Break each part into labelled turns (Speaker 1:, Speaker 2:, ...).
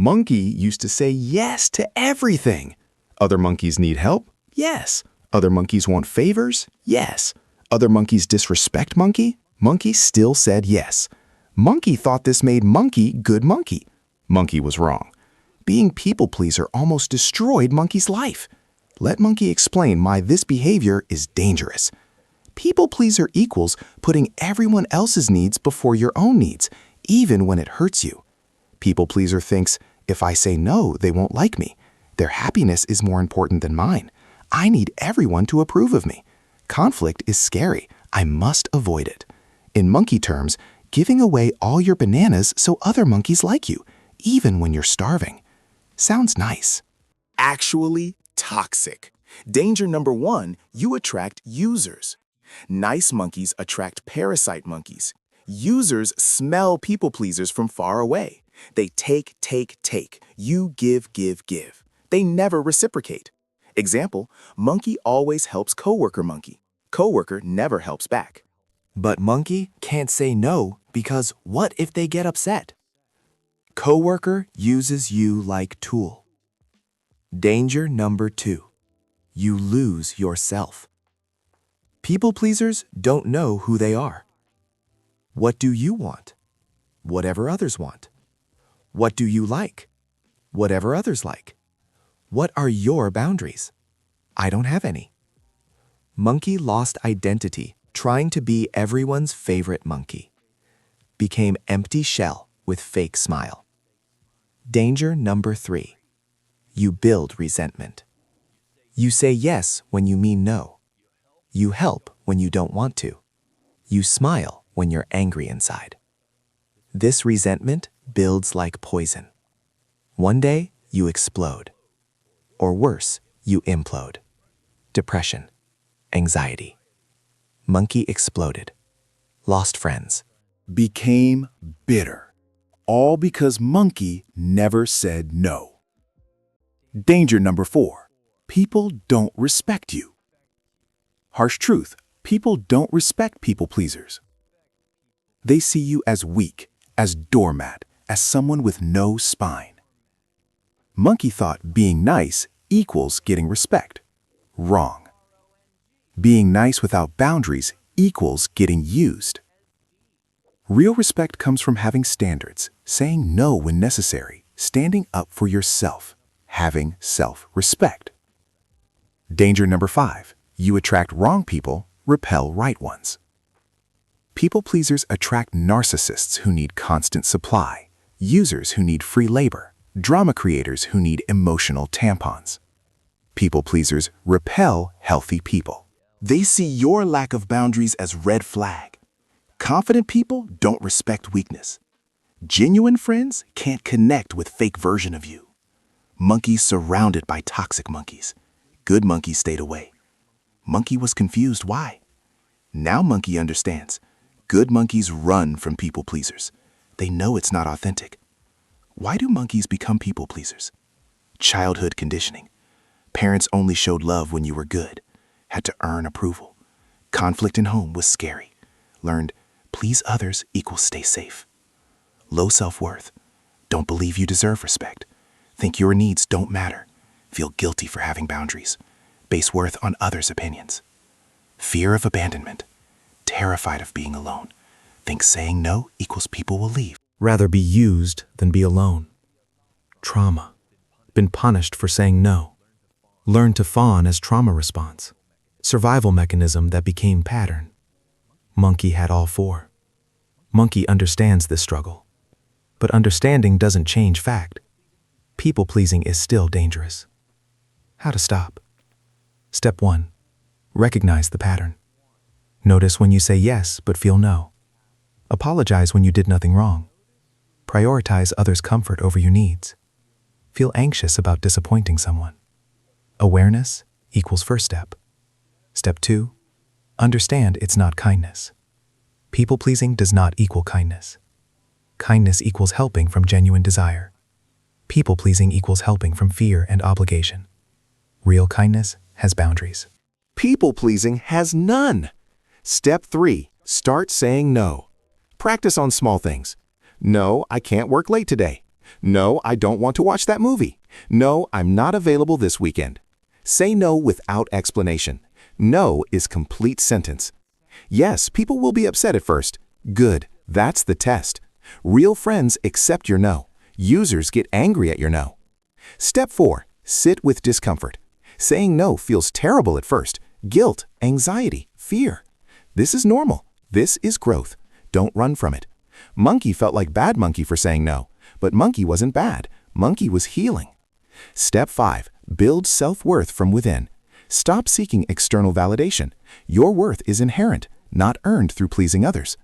Speaker 1: Monkey used to say yes to everything. Other monkeys need help? Yes. Other monkeys want favors? Yes. Other monkeys disrespect Monkey? Monkey still said yes. Monkey thought this made Monkey good monkey. Monkey was wrong. Being people pleaser almost destroyed Monkey's life. Let Monkey explain why this behavior is dangerous. People pleaser equals putting everyone else's needs before your own needs, even when it hurts you. People pleaser thinks, if I say no, they won't like me. Their happiness is more important than mine. I need everyone to approve of me. Conflict is scary. I must avoid it. In monkey terms, giving away all your bananas so other monkeys like you, even when you're starving. Sounds nice.
Speaker 2: Actually toxic. Danger number 1, you attract users. Nice monkeys attract parasite monkeys. Users smell people pleasers from far away. They take. You give. They never reciprocate. Example, monkey always helps coworker monkey. Coworker never helps back.
Speaker 3: But monkey can't say no because what if they get upset? Coworker uses you like tool. Danger number 2, you lose yourself. People pleasers don't know who they are. What do you want? Whatever others want. What do you like? Whatever others like. What are your boundaries? I don't have any. Monkey lost identity trying to be everyone's favorite monkey. Became empty shell with fake smile. Danger number 3, you build resentment. You say yes when you mean no. You help when you don't want to. You smile when you're angry inside. This resentment builds like poison. One day, you explode. Or worse, you implode. Depression, anxiety. Monkey exploded. Lost friends.
Speaker 4: Became bitter. All because monkey never said no. Danger number 4, people don't respect you. Harsh truth, people don't respect people pleasers. They see you as weak, as doormat, as someone with no spine. Monkey thought being nice equals getting respect. Wrong. Being nice without boundaries equals getting used. Real respect comes from having standards, saying no when necessary, standing up for yourself, having self-respect. Danger number 5, you attract wrong people, repel right ones. People pleasers attract narcissists who need constant supply, users who need free labor, drama creators who need emotional tampons. People pleasers repel healthy people. They see your lack of boundaries as red flag. Confident people don't respect weakness. Genuine friends can't connect with fake version of you. Monkeys surrounded by toxic monkeys. Good monkey stayed away. Monkey was confused why. Now monkey understands. Good monkeys run from people pleasers. They know it's not authentic. Why do monkeys become people pleasers? Childhood conditioning. Parents only showed love when you were good. Had to earn approval. Conflict in home was scary. Learned, please others equals stay safe. Low self-worth. Don't believe you deserve respect. Think your needs don't matter. Feel guilty for having boundaries. Base worth on others' opinions. Fear of abandonment. Terrified of being alone. Think saying no equals people will leave.
Speaker 1: Rather be used than be alone. Trauma. Been punished for saying no. Learned to fawn as trauma response. Survival mechanism that became pattern. Monkey had all 4. Monkey understands this struggle. But understanding doesn't change fact. People-pleasing is still dangerous. How to stop? Step 1. Recognize the pattern. Notice when you say yes but feel no. Apologize when you did nothing wrong. Prioritize others' comfort over your needs. Feel anxious about disappointing someone. Awareness equals first step. Step 2. Understand it's not kindness. People-pleasing does not equal kindness. Kindness equals helping from genuine desire. People-pleasing equals helping from fear and obligation. Real kindness has boundaries.
Speaker 4: People-pleasing has none. Step 3. Start saying no. Practice on small things. No, I can't work late today.
Speaker 2: No, I don't want to watch that movie. No, I'm not available this weekend. Say no without explanation. No is complete sentence. Yes, people will be upset at first. Good, that's the test. Real friends accept your no. Users get angry at your no. Step 4. Sit with discomfort. Saying no feels terrible at first. Guilt, anxiety, fear. This is normal. This is growth. Don't run from it. Monkey felt like bad monkey for saying no, but monkey wasn't bad. Monkey was healing. Step 5. Build self-worth from within. Stop seeking external validation. Your worth is inherent, not earned through pleasing others.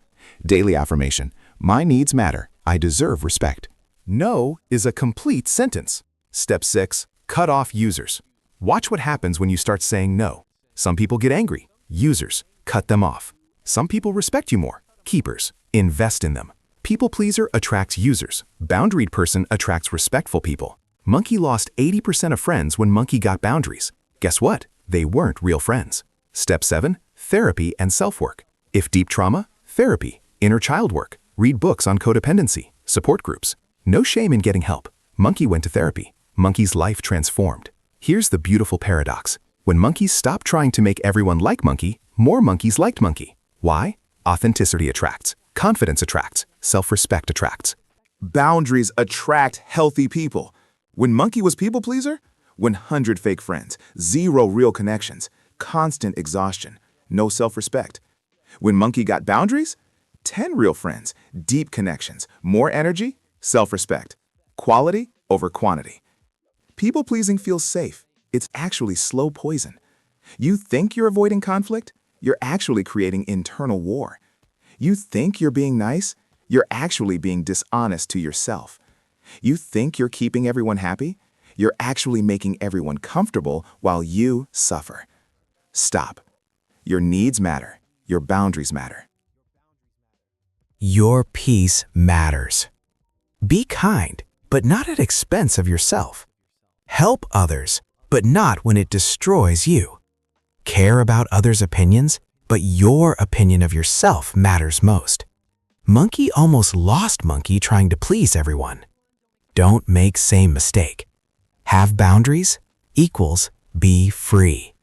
Speaker 2: Daily affirmation. My needs matter. I deserve respect.
Speaker 1: No is a complete sentence. Step 6. Cut off users. Watch what happens when you start saying no. Some people get angry. Users. Cut them off. Some people respect you more. Keepers. Invest in them. People pleaser attracts users. Boundaried person attracts respectful people. Monkey lost 80% of friends when monkey got boundaries. Guess what? They weren't real friends. Step 7. Therapy and self-work. If deep trauma, therapy. Inner child work. Read books on codependency. Support groups. No shame in getting help. Monkey went to therapy. Monkey's life transformed. Here's the beautiful paradox. When monkeys stopped trying to make everyone like monkey, more monkeys liked monkey. Why? Authenticity attracts. Confidence attracts. Self-respect attracts.
Speaker 2: Boundaries attract healthy people. When monkey was people pleaser, 100 fake friends, 0 real connections, constant exhaustion, no self-respect. When monkey got boundaries, 10 real friends, deep connections, more energy, self-respect. Quality over quantity. People-pleasing feels safe. It's actually slow poison. You think you're avoiding conflict? You're actually creating internal war. You think you're being nice? You're actually being dishonest to yourself. You think you're keeping everyone happy? You're actually making everyone comfortable while you suffer. Stop. Your needs matter. Your boundaries matter.
Speaker 3: Your peace matters. Be kind, but not at expense of yourself. Help others, but not when it destroys you. Care about others' opinions, but your opinion of yourself matters most. Monkey almost lost monkey trying to please everyone. Don't make same mistake. Have boundaries equals be free.